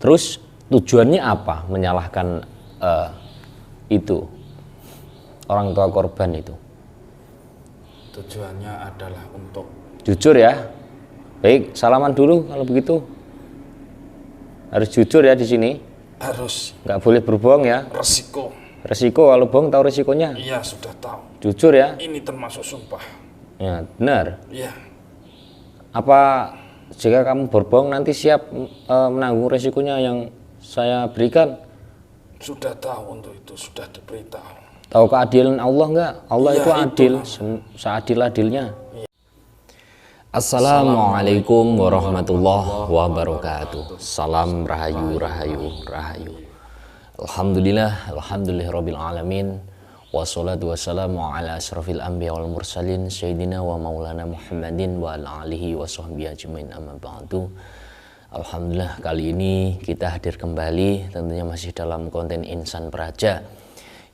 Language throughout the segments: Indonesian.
Terus tujuannya apa menyalahkan itu orang tua korban itu? Tujuannya adalah untuk Jujur ya. Baik, salaman dulu kalau begitu. Harus jujur ya di sini. harus Nggak boleh berbohong ya. resiko. Resiko, kalau bohong tahu resikonya. Iya, sudah tahu. Jujur ya. Ini termasuk sumpah. Ya, benar. Iya. Apa jika kamu berbohong nanti siap menanggung resikonya yang saya berikan? Sudah tahu untuk itu, sudah diberitahu. Tahu keadilan Allah nggak? Allah Iya, itu adil, itu seadil-adilnya. Assalamualaikum warahmatullahi wabarakatuh. Salam rahayu, rahayu, rahayu. Alhamdulillahirabbil alamin. Wassalatu wassalamu ala asrofil anbiya wal mursalin sayyidina wa maulana Muhammadin wa ala alihi wa sahbihi ajmain, amma ba'du. Alhamdulillah, kali ini kita hadir kembali tentunya masih dalam konten Insan Praja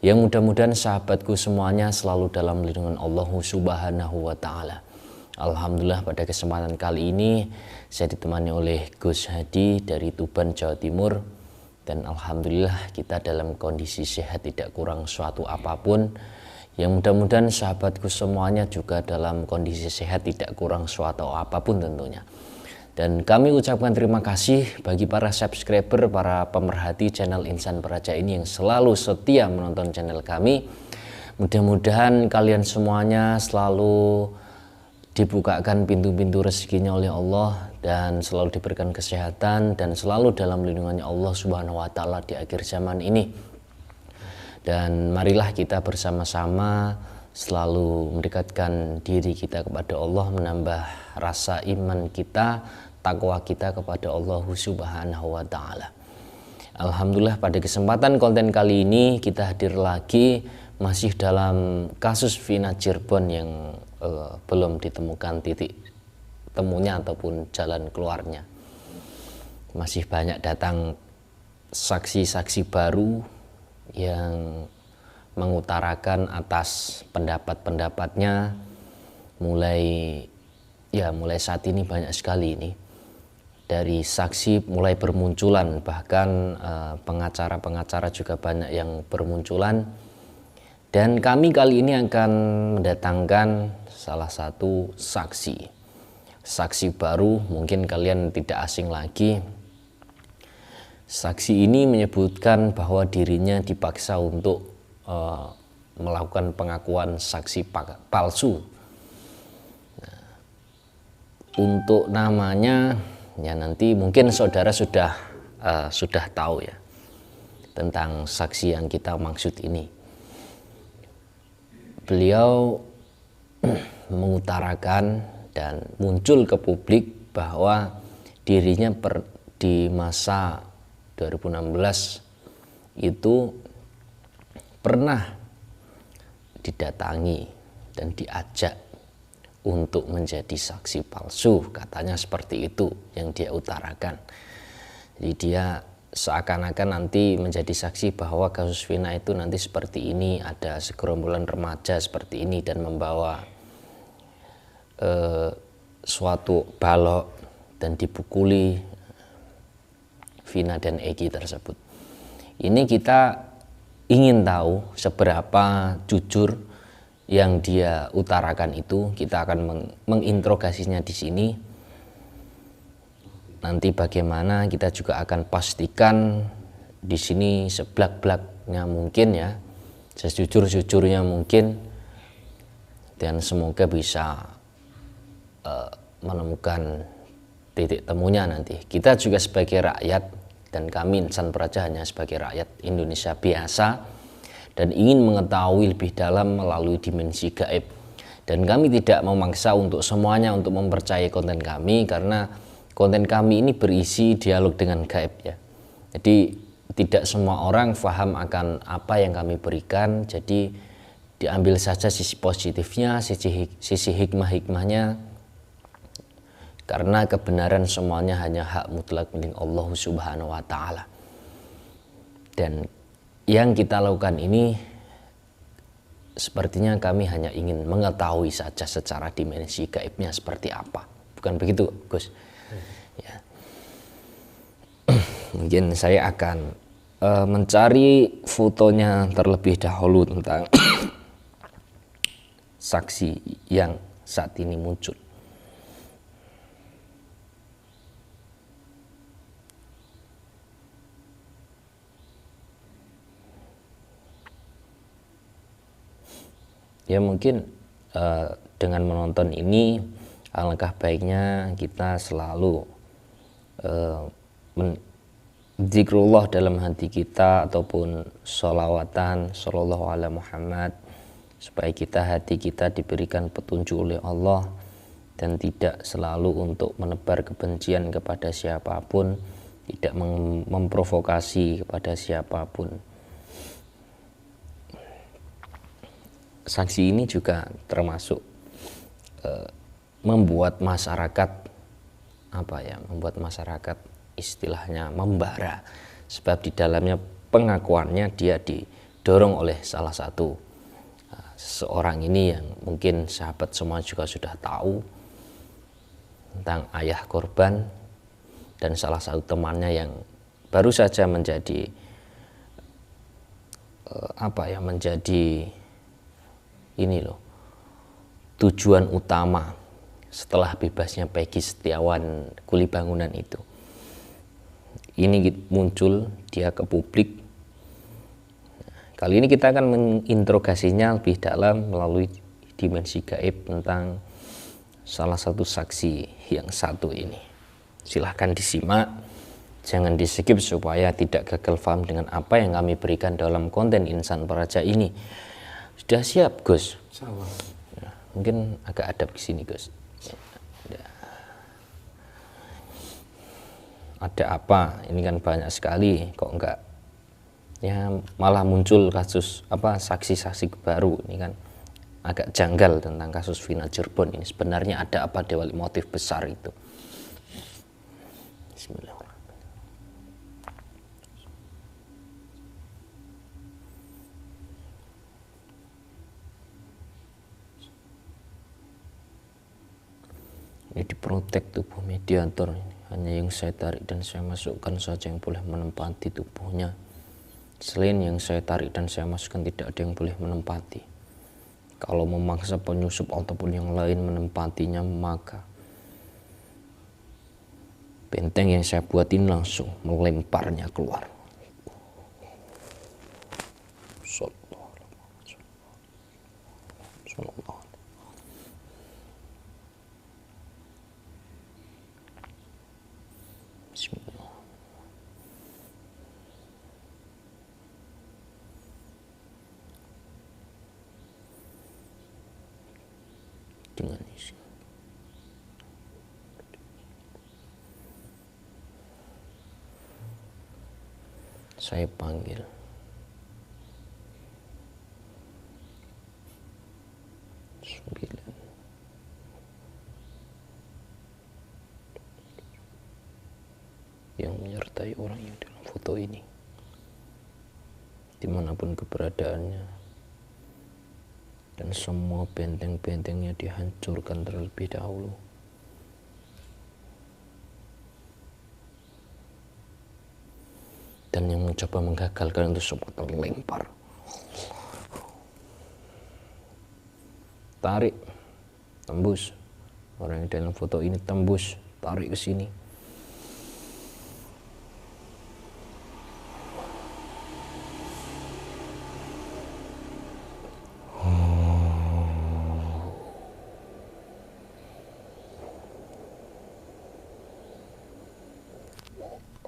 yang mudah-mudahan sahabatku semuanya selalu dalam lindungan Allah Subhanahu wa taala. Alhamdulillah, pada kesempatan kali ini saya ditemani oleh Gus Hadi dari Tuban, Jawa Timur. Dan alhamdulillah kita dalam kondisi sehat, tidak kurang suatu apapun. Yang mudah-mudahan sahabatku semuanya juga dalam kondisi sehat, tidak kurang suatu apapun tentunya. Dan kami ucapkan terima kasih bagi para subscriber, para pemerhati channel Insan Praja ini yang selalu setia menonton channel kami. Mudah-mudahan kalian semuanya selalu dibukakan pintu-pintu rezekinya oleh Allah dan selalu diberikan kesehatan dan selalu dalam lindungannya Allah Subhanahu wa taala di akhir zaman ini. Dan marilah kita bersama-sama selalu mendekatkan diri kita kepada Allah, menambah rasa iman kita, takwa kita kepada Allah Subhanahu wa taala. Alhamdulillah, pada kesempatan konten kali ini kita hadir lagi masih dalam kasus Vina Cirebon yang belum ditemukan titik temunya ataupun jalan keluarnya. Masih banyak datang saksi-saksi baru yang mengutarakan atas pendapat-pendapatnya. Mulai saat ini banyak sekali ini dari saksi mulai bermunculan, bahkan pengacara-pengacara juga banyak yang bermunculan. Dan kami kali ini akan mendatangkan salah satu saksi baru, mungkin kalian tidak asing lagi. Saksi ini menyebutkan bahwa dirinya dipaksa untuk melakukan pengakuan saksi palsu. Nah, untuk namanya ya nanti mungkin saudara sudah tahu ya tentang saksi yang kita maksud ini. Beliau mengutarakan dan muncul ke publik bahwa dirinya di masa 2016 itu pernah didatangi dan diajak untuk menjadi saksi palsu, katanya seperti itu yang dia utarakan. Jadi dia seakan-akan nanti menjadi saksi bahwa kasus Vina itu nanti seperti ini, ada segerombolan remaja seperti ini dan membawa suatu balok dan dipukuli Vina dan Egi tersebut. Ini kita ingin tahu seberapa jujur yang dia utarakan itu. Kita akan menginterogasinya di sini. Nanti bagaimana kita juga akan pastikan di sini seblak-blaknya mungkin ya, sejujur-jujurnya mungkin, dan semoga bisa menemukan titik temunya nanti. Kita juga sebagai rakyat dan kami Insan Praja hanya sebagai rakyat Indonesia biasa dan ingin mengetahui lebih dalam melalui dimensi gaib. Dan kami tidak memaksa untuk semuanya untuk mempercayai konten kami, karena konten kami ini berisi dialog dengan gaib ya. Jadi tidak semua orang paham akan apa yang kami berikan. Jadi diambil saja sisi positifnya, sisi hikmah-hikmahnya. Karena kebenaran semuanya hanya hak mutlak milik Allah Subhanahu wa taala. Dan yang kita lakukan ini sepertinya kami hanya ingin mengetahui saja secara dimensi gaibnya seperti apa. Bukan begitu, Gus? Ya. mungkin saya akan mencari fotonya terlebih dahulu tentang saksi yang saat ini muncul. Ya mungkin dengan menonton ini alangkah baiknya kita selalu zikrullah dalam hati kita ataupun sholawatan sallallahu ala Muhammad, supaya hati kita diberikan petunjuk oleh Allah dan tidak selalu untuk menebar kebencian kepada siapapun, tidak memprovokasi kepada siapapun. Saksi ini juga termasuk membuat masyarakat membuat masyarakat istilahnya membara, sebab di dalamnya pengakuannya dia didorong oleh salah satu seseorang ini yang mungkin sahabat semua juga sudah tahu tentang ayah korban dan salah satu temannya yang baru saja menjadi tujuan utama setelah bebasnya Peggy Setiawan kuli bangunan itu. Ini muncul dia ke publik. Kali ini kita akan menginterogasinya lebih dalam melalui dimensi gaib tentang salah satu saksi yang satu ini. Silahkan disimak, jangan di-skip supaya tidak gagal paham dengan apa yang kami berikan dalam konten Insan Peraja ini. Sudah siap, Gus? Nah, mungkin agak adab ke sini, Gus. Ada apa? Ini kan banyak sekali, kok enggak? Ya malah muncul kasus saksi-saksi baru. Ini kan agak janggal tentang kasus Vina Cirebon ini. Sebenarnya ada apa dibalik motif besar itu? Bismillahirrahmanirrahim. Ini diprotek tubuh mediator ini. Hanya yang saya tarik dan saya masukkan saja yang boleh menempati tubuhnya. Selain yang saya tarik dan saya masukkan tidak ada yang boleh menempati. Kalau memaksa penyusup ataupun yang lain menempatinya, maka benteng yang saya buatin langsung melemparnya keluar. Bismillah. Dengan isi. Saya panggil. Yang menyertai orang yang dalam foto ini, dimanapun keberadaannya, dan semua benteng-bentengnya dihancurkan terlebih dahulu. Dan yang mencoba menggagalkan itu semua terlempar. Tarik, tembus. Orang yang dalam foto ini tembus, tarik ke sini.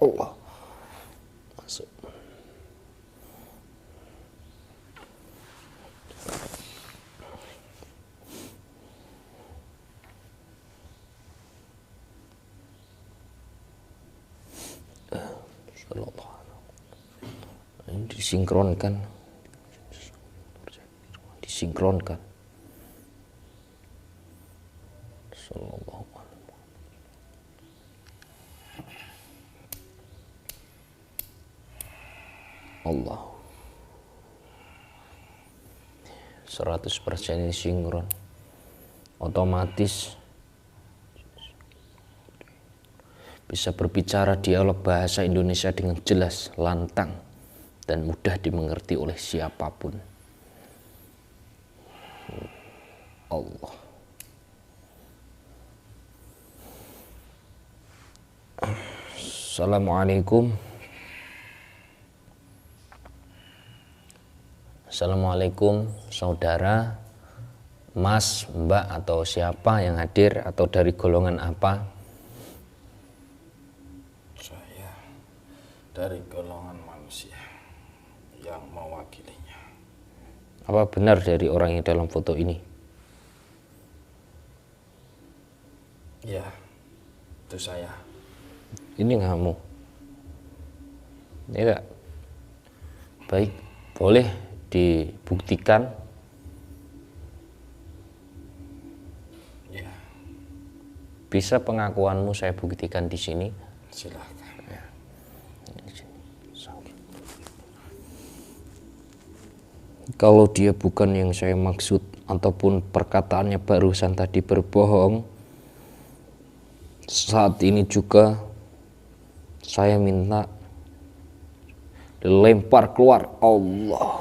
Allah, masuk. Ini disinkronkan. Sallallahu alaihi wasallam. Allah 100% ini sinkron, otomatis bisa berbicara dialog bahasa Indonesia dengan jelas, lantang, dan mudah dimengerti oleh siapapun. Allah. Assalamualaikum. Assalamualaikum saudara, mas, mbak, atau siapa yang hadir atau dari golongan apa? Saya dari golongan manusia yang mewakilinya. Apa benar dari orang yang dalam foto ini? Ya, itu saya. Ini kamu? Iya. Baik, boleh dibuktikan. Ya, Bisa pengakuanmu saya buktikan di sini? silakan. Ya. Kalau dia bukan yang saya maksud ataupun perkataannya barusan tadi berbohong, saat ini juga saya minta dilempar keluar. Allah.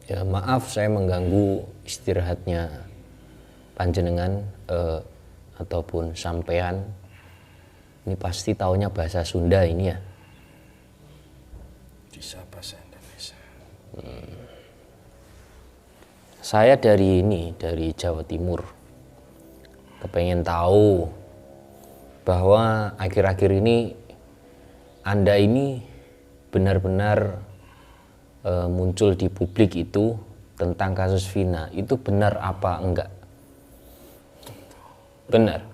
Ya maaf saya mengganggu istirahatnya panjenengan ataupun sampean. Ini pasti taunya bahasa Sunda ini ya. Bisa bahasa Indonesia. Saya dari Jawa Timur. Kepengen tahu bahwa akhir-akhir ini Anda ini benar-benar muncul di publik itu tentang kasus Vina. Itu benar apa enggak? Benar.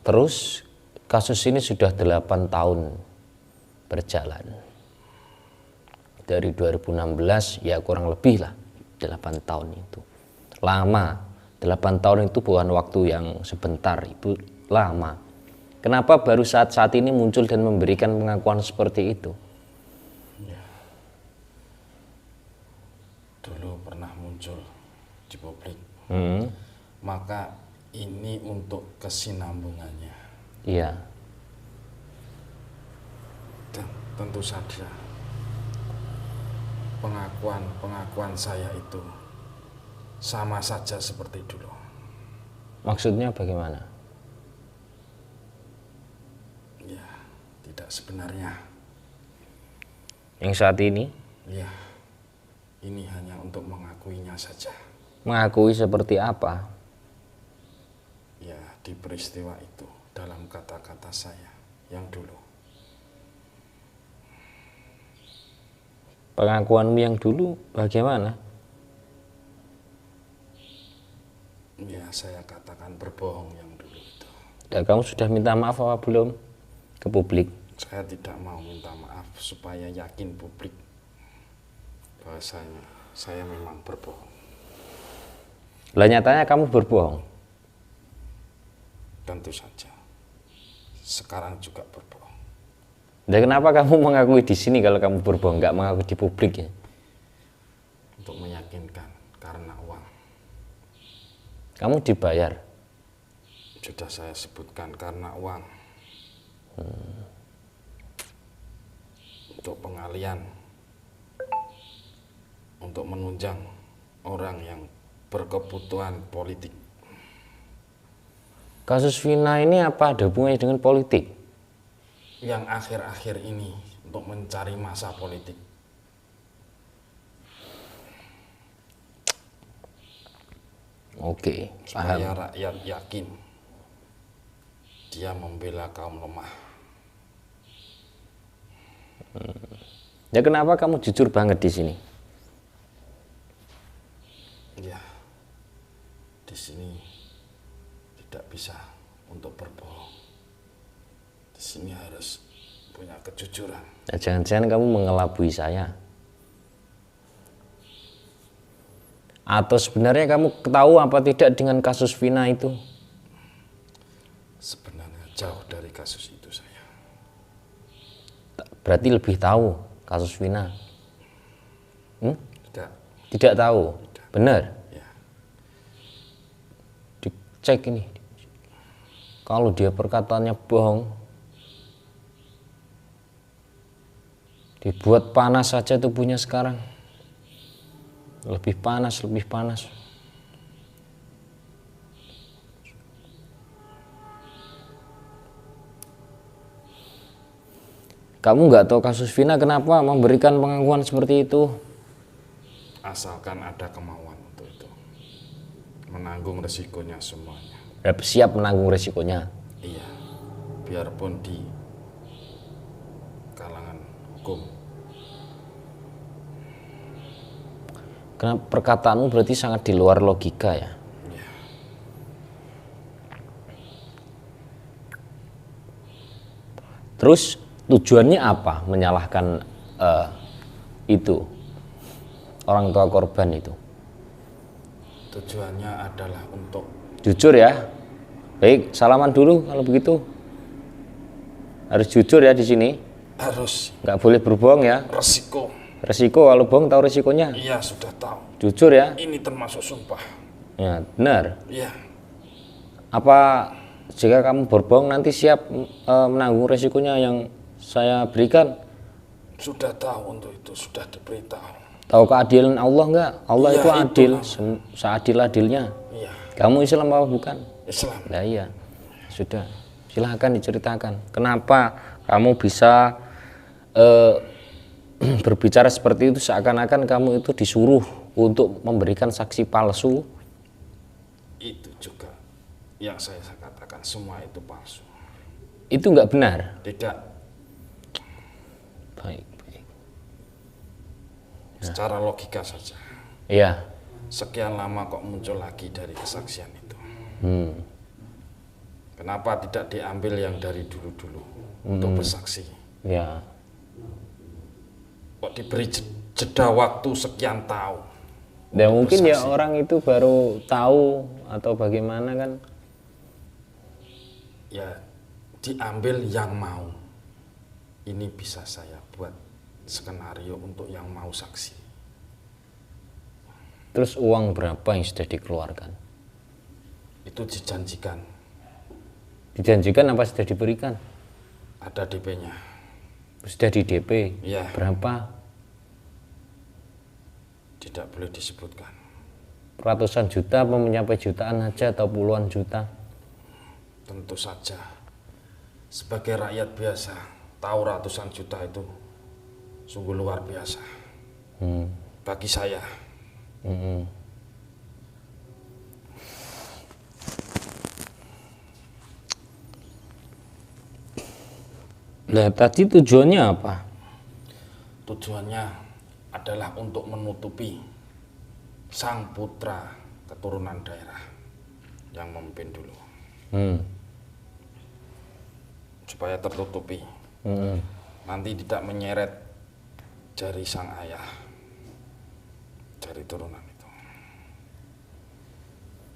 Terus kasus ini sudah 8 tahun berjalan. Dari 2016 ya kurang lebih lah 8 tahun itu. Lama. 8 tahun itu bukan waktu yang sebentar, itu lama. Kenapa baru saat ini muncul dan memberikan pengakuan seperti itu? Ya. Dulu pernah muncul di publik. Maka ini untuk kesinambungannya. Iya. Dan tentu saja pengakuan saya itu sama saja seperti dulu. Maksudnya bagaimana? Ya, tidak sebenarnya. Yang saat ini? Ya, ini hanya untuk mengakuinya saja. Mengakui seperti apa? Ya, di peristiwa itu dalam kata-kata saya yang dulu. Pengakuanmu yang dulu bagaimana? Ya, saya katakan berbohong yang dulu itu. Dan kamu sudah minta maaf apa belum ke publik? Saya tidak mau minta maaf supaya yakin publik bahwasanya saya memang berbohong. Lah nyatanya kamu berbohong. Tentu saja. Sekarang juga berbohong. Dan kenapa kamu mengakui di sini kalau kamu berbohong, nggak mengakui di publik ya? Untuk meyakinkan karena uang. Kamu dibayar? Sudah saya sebutkan karena uang. Untuk pengalian. Untuk menunjang orang yang berkebutuhan politik. Kasus Vina ini apa ada hubungannya dengan politik? Yang akhir-akhir ini untuk mencari masa politik. Oke, Supaya paham. rakyat yakin dia membela kaum lemah. Ya kenapa kamu jujur banget di sini? Ya, di sini tidak bisa untuk berbohong. Di sini harus punya kejujuran. Ya, jangan-jangan kamu mengelabui saya. Atau sebenarnya kamu tahu apa tidak dengan kasus Vina itu? Sebenarnya jauh dari kasus itu saya. Berarti lebih tahu kasus Vina? Tidak. Tidak tahu? Benar? Ya. Dicek ini. Kalau dia perkataannya bohong, dibuat panas saja tubuhnya sekarang. Lebih panas, lebih panas. Kamu nggak tahu kasus Vina, kenapa memberikan pengakuan seperti itu? Asalkan ada kemauan untuk itu. Menanggung resikonya semuanya. Siap menanggung resikonya. Iya. Biarpun di kalangan hukum. Karena perkataanmu berarti sangat di luar logika ya. Iya. Terus tujuannya apa menyalahkan itu orang tua korban itu? Tujuannya adalah untuk Jujur ya. Baik, salaman dulu kalau begitu. Harus jujur ya di sini. harus Nggak boleh berbohong ya. resiko. Resiko, kalau bohong tahu resikonya. Iya, sudah tahu. Jujur ya. Ini termasuk sumpah. Ya, benar. Iya. Apa jika kamu berbohong nanti siap menanggung resikonya yang saya berikan? Sudah tahu untuk itu, sudah diberitahu. Tahu keadilan Allah nggak? Allah Iya, itu adil, itulah. seadil-adilnya. Iya. Kamu Islam apa bukan? Islam. Nah iya, sudah. Silahkan diceritakan. Kenapa kamu bisa berbicara seperti itu seakan-akan kamu itu disuruh untuk memberikan saksi palsu? Itu juga yang saya katakan, semua itu palsu. Itu nggak benar. Tidak. Baik, baik. Secara logika saja. Iya. Sekian lama kok muncul lagi dari kesaksian itu. Kenapa tidak diambil yang dari dulu-dulu untuk bersaksi? Ya. Kok diberi jeda waktu sekian tahun? Dan mungkin ya bersaksi? orang itu baru tahu atau bagaimana kan? Ya, diambil yang mau. Ini bisa saya buat skenario untuk yang mau saksi. Terus uang berapa yang sudah dikeluarkan? Itu dijanjikan. Dijanjikan apa sudah diberikan? Ada DP-nya. Sudah di DP? Iya. Berapa? Tidak boleh disebutkan. Ratusan juta apa mencapai jutaan aja atau puluhan juta? Tentu saja. Sebagai rakyat biasa, tahu ratusan juta itu sungguh luar biasa. Bagi saya. Lah tadi tujuannya apa? Tujuannya adalah untuk menutupi sang putra keturunan daerah yang memimpin dulu. Supaya tertutupi. Nanti tidak menyeret jari sang ayah, jari turunan itu.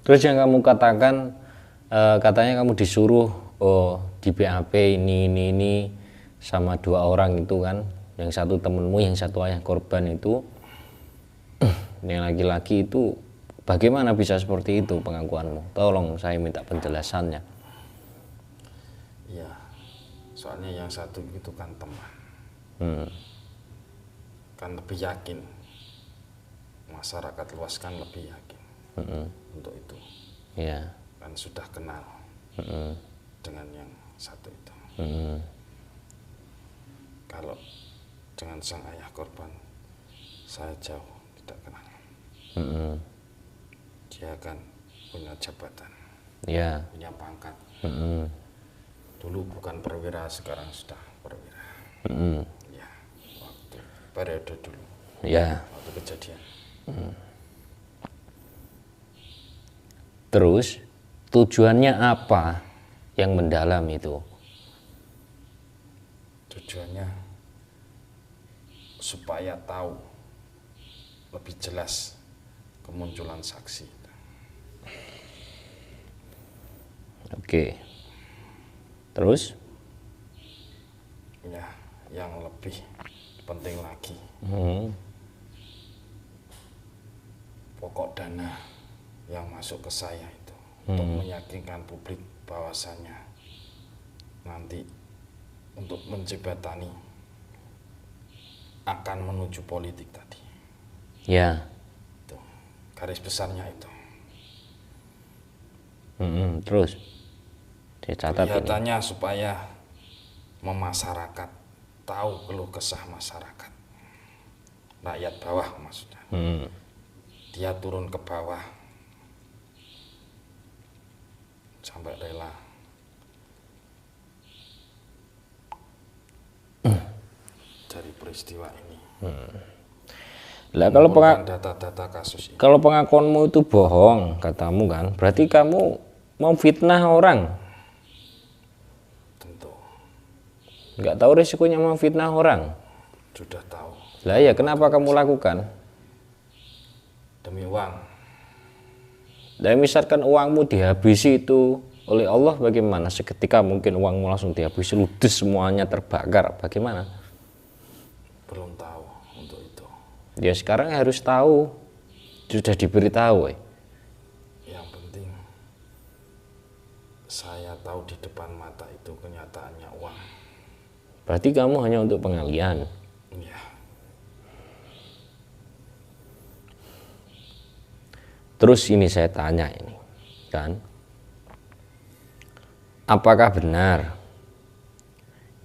Terus yang kamu katakan, katanya kamu disuruh di BAP ini sama dua orang itu kan, yang satu temenmu, yang satu ayah korban itu, yang laki-laki itu, bagaimana bisa seperti itu pengakuanmu? Tolong saya minta penjelasannya. Iya, soalnya yang satu itu kan teman, kan lebih yakin, masyarakat luas kan lebih yakin untuk itu, Iya. kan sudah kenal dengan yang satu itu. Kalau dengan sang ayah korban, saya jauh tidak kenal. Dia kan punya jabatan, Iya. punya pangkat. Dulu bukan perwira, sekarang sudah perwira. Ya, waktu periode dulu, Iya. waktu kejadian. Terus tujuannya apa yang mendalam itu? Tujuannya supaya tahu lebih jelas kemunculan saksi. Oke. Terus? Ya, yang lebih penting lagi, pokok dana yang masuk ke saya itu untuk meyakinkan publik bahwasannya nanti untuk menjebatani akan menuju politik tadi. Ya. Itu, garis besarnya itu. Terus? Dicatat Kelihatannya ini supaya memasyarakat tahu keluh kesah masyarakat. Rakyat bawah maksudnya. Dia turun ke bawah sampai rela dari peristiwa ini. Lah kalau data-data kasus ini. kalau pengakuanmu itu bohong katamu kan, berarti kamu mau fitnah orang. Tentu. Nggak tahu risikonya mau fitnah orang. Sudah tahu. Lah ya kenapa kamu lakukan? Demi uang. Dan misalkan uangmu dihabisi itu oleh Allah, bagaimana? Seketika mungkin uangmu langsung dihabisi, ludes semuanya terbakar, bagaimana? Belum tahu untuk itu. Ya sekarang harus tahu, sudah diberitahu. Yang penting saya tahu di depan mata itu kenyataannya uang. Berarti kamu hanya untuk pengalian. Ya. Terus ini saya tanya ini, kan? Apakah benar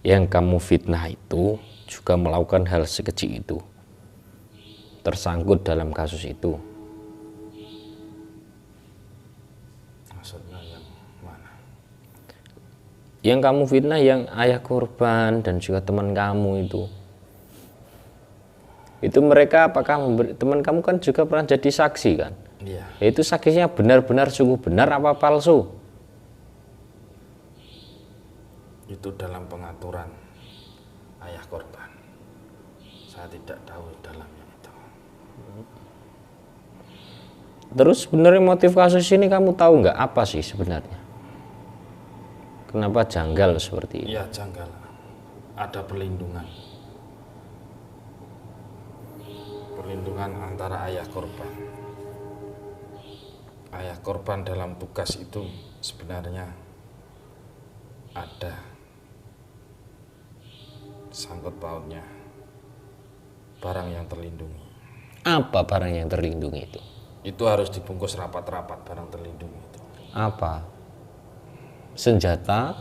yang kamu fitnah itu juga melakukan hal sekecil itu? Tersangkut dalam kasus itu? Maksudnya yang mana? Yang kamu fitnah yang ayah korban dan juga teman kamu itu. Itu mereka apakah teman kamu kan juga pernah jadi saksi kan? Iya. Itu saksinya benar-benar sungguh benar apa palsu? Itu dalam pengaturan ayah korban. Saya tidak tahu dalamnya itu. Terus sebenarnya motif kasus ini kamu tahu nggak apa sih sebenarnya? Kenapa janggal seperti ini? Iya, janggal. Ada perlindungan. Perlindungan antara ayah korban. Ayah korban dalam tugas itu sebenarnya ada sangkut pautnya barang yang terlindungi. Apa barang yang terlindungi itu? Itu harus dibungkus rapat-rapat barang terlindungi itu. Apa? Senjata?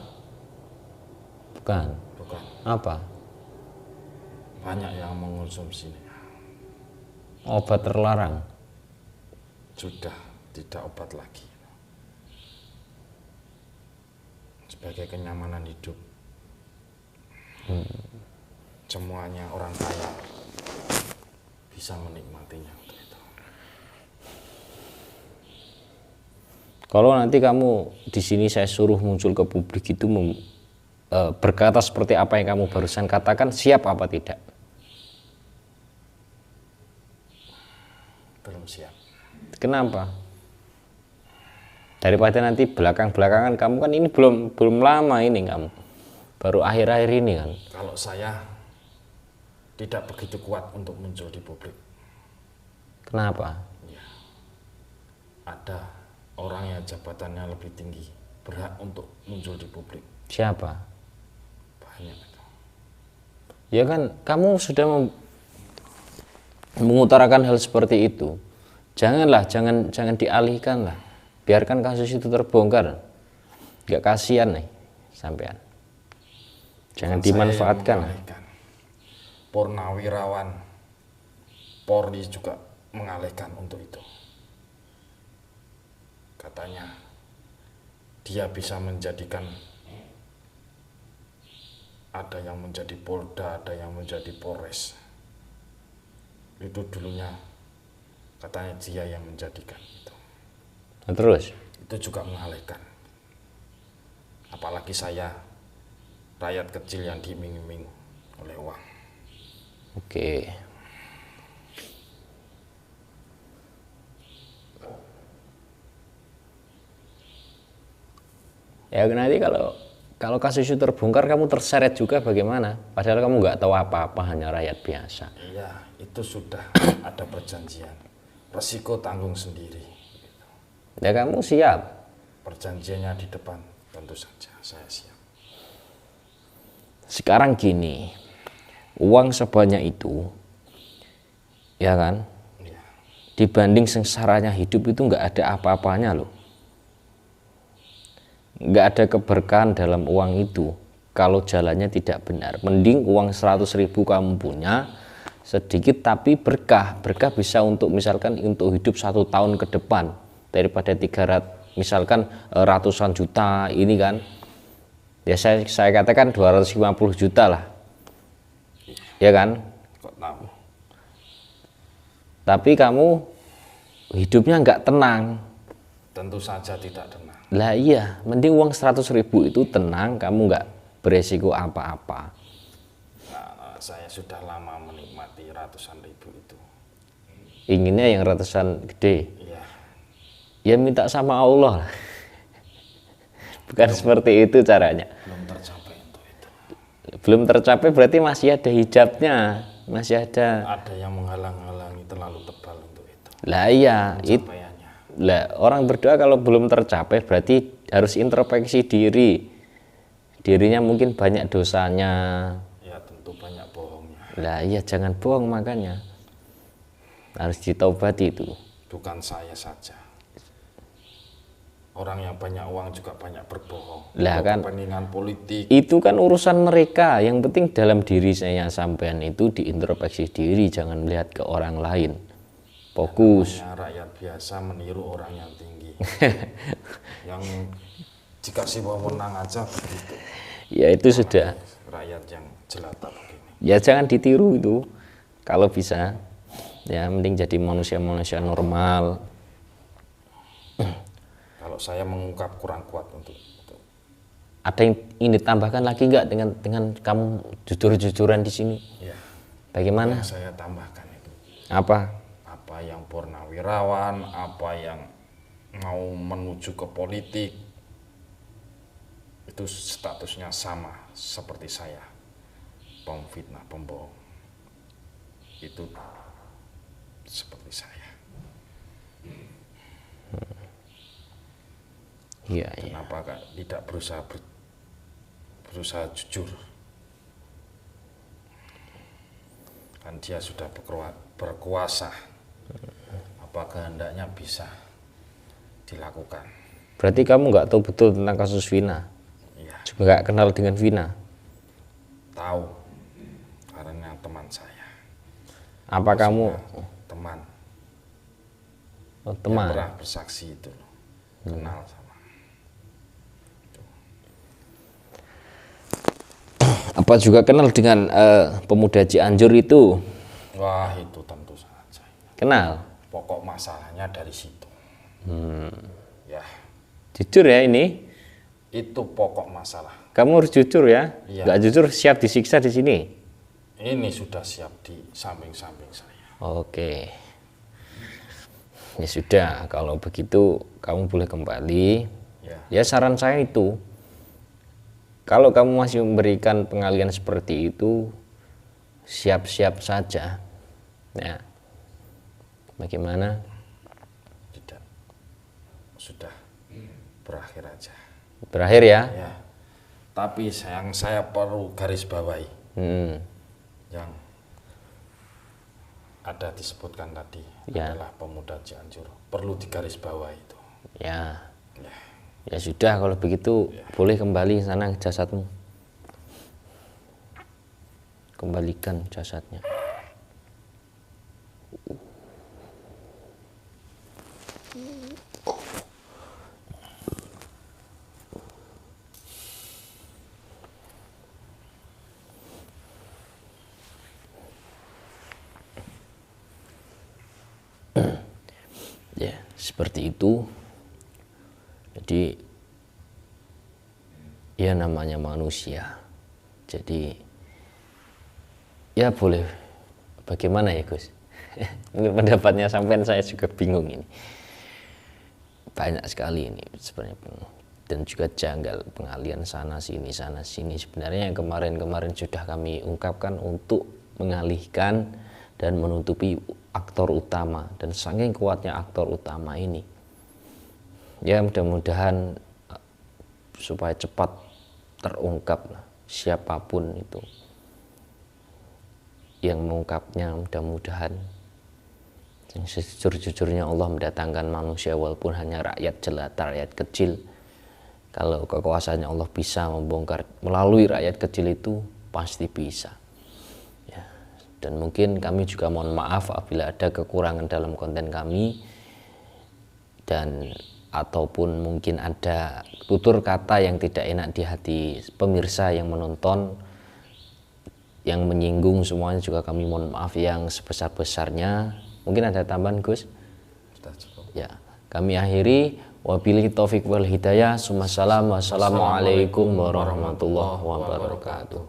Bukan. Bukan. Apa? Banyak yang mengonsumsinya. Obat terlarang? Sudah tidak obat lagi. Sebagai kenyamanan hidup. Semuanya orang kaya bisa menikmatinya untuk itu. Kalau nanti kamu di sini saya suruh muncul ke publik itu berkata seperti apa yang kamu barusan katakan, siap apa tidak? Belum siap. Kenapa? Daripada nanti belakang-belakangan kamu kan ini belum lama ini kamu. Baru akhir-akhir ini kan. Kalau saya tidak begitu kuat untuk muncul di publik. Kenapa? Ya. Ada orang yang jabatannya lebih tinggi berhak untuk muncul di publik. Siapa? Banyak itu. Ya kan kamu sudah mengutarakan hal seperti itu. Janganlah, jangan dialihkan lah. Biarkan kasus itu terbongkar. Gak kasihan nih sampean. Jangan dimanfaatkan. Purnawirawan Polri juga mengalihkan untuk itu. Katanya dia bisa menjadikan, ada yang menjadi Polda, ada yang menjadi Polres. Itu dulunya katanya dia yang menjadikan itu. Nah, terus? Itu juga mengalihkan. Apalagi saya, rakyat kecil yang diiming-iming oleh uang. Oke. Ya nanti kalau Kalau kasus itu terbongkar, kamu terseret juga bagaimana? Padahal kamu nggak tahu apa-apa, hanya rakyat biasa. Iya, itu sudah ada perjanjian. Resiko tanggung sendiri. Ya kamu siap. Perjanjiannya di depan, tentu saja saya siap. Sekarang gini, uang sebanyak itu, ya kan? Iya. Dibanding sengsaranya hidup itu nggak ada apa-apanya loh. Nggak ada keberkahan dalam uang itu kalau jalannya tidak benar. Mending uang 100.000 kamu punya sedikit tapi berkah bisa untuk misalkan untuk hidup 1 tahun ke depan, daripada 300 misalkan ratusan juta ini kan. Ya saya katakan 250 juta lah, ya kan. Kok tahu? Tapi kamu hidupnya nggak tenang. Tentu saja tidak tenang. Lah iya, mending uang 100.000 itu tenang, kamu nggak beresiko apa-apa. Nah, saya sudah lama menikmati ratusan ribu itu. Inginnya yang ratusan gede. Iya. Ya minta sama Allah. Bukan seperti itu caranya. Belum tercapai untuk itu. Belum tercapai berarti masih ada hijabnya, masih ada. Ada yang menghalang-halangi terlalu tebal untuk itu. Lah iya, Pencapaiannya. lah orang berdoa kalau belum tercapai berarti harus introspeksi diri. Dirinya mungkin banyak dosanya. Ya tentu banyak bohongnya. Lah iya, jangan bohong, makanya harus ditaubati itu. Bukan saya saja. Orang yang banyak uang juga banyak berbohong. Lah Untuk kan kepentingan politik. itu kan urusan mereka. Yang penting dalam diri saya sampean itu diintrospeksi diri, jangan melihat ke orang lain. Fokus. Namanya rakyat biasa meniru orang yang tinggi. Yang dikasih wewenang aja begitu. Ya itu sudah. Rakyat yang jelata begini. Ya jangan ditiru itu. Kalau bisa, ya mending jadi manusia-manusia normal. Kalau saya mengungkap kurang kuat untuk itu. Ada yang ingin ditambahkan lagi nggak dengan kamu jujur-jujuran di sini? Ya. Bagaimana? Yang saya tambahkan itu. Apa? Apa yang purnawirawan, apa yang mau menuju ke politik, itu statusnya sama seperti saya, pemfitnah, pembohong. Itu seperti saya. Iya, iya. Kenapa tidak berusaha jujur? Kan dia sudah berkuasa. Apakah hendaknya bisa dilakukan? Berarti kamu nggak tahu betul tentang kasus Vina? Iya. Juga nggak kenal dengan Vina? Tahu, karena teman saya. Apa kamu? Teman. Oh, teman. Yang pernah bersaksi itu, kenal sama. Apa juga kenal dengan pemuda Cianjur itu? Wah, itu tentu saja. Kenal? Pokok masalahnya dari situ. Ya, Jujur ya ini? itu pokok masalah. Kamu harus jujur ya? Iya. Nggak jujur siap disiksa di sini? Ini sudah siap di samping-samping saya. Oke. Ya sudah, kalau begitu kamu boleh kembali. Ya, Ya saran saya itu, kalau kamu masih memberikan pengalihan seperti itu, siap-siap saja. Ya. Bagaimana? tidak. Sudah berakhir aja. Berakhir ya? Ya. Tapi yang saya perlu garis bawahi, yang ada disebutkan tadi Ya. adalah pemuda Cianjur. Perlu digaris bawahi itu. Ya. Ya. Ya sudah, kalau begitu boleh kembali sana jasadmu. Kembalikan jasadnya. Ya, seperti itu. Jadi ya namanya manusia. Jadi ya boleh, bagaimana ya Gus? Ini pendapatnya sampean saya juga bingung ini. Banyak sekali ini sebenarnya. dan juga janggal, pengalian sana sini sebenarnya yang kemarin sudah kami ungkapkan untuk mengalihkan dan menutupi aktor utama, dan saking kuatnya aktor utama ini ya mudah-mudahan supaya cepat terungkap siapapun itu yang mengungkapnya. Mudah-mudahan yang sejujur-jujurnya Allah mendatangkan manusia walaupun hanya rakyat jelata, rakyat kecil. Kalau kekuasaannya Allah bisa membongkar melalui rakyat kecil itu pasti bisa ya. Dan mungkin kami juga mohon maaf apabila ada kekurangan dalam konten kami, dan ataupun mungkin ada tutur kata yang tidak enak di hati pemirsa yang menonton, yang menyinggung, semuanya juga kami mohon maaf yang sebesar-besarnya. Mungkin ada tambahan Gus? Sudah cukup. Ya, kami akhiri wabillahi taufik wal hidayah. Wassalamualaikum warahmatullahi wabarakatuh.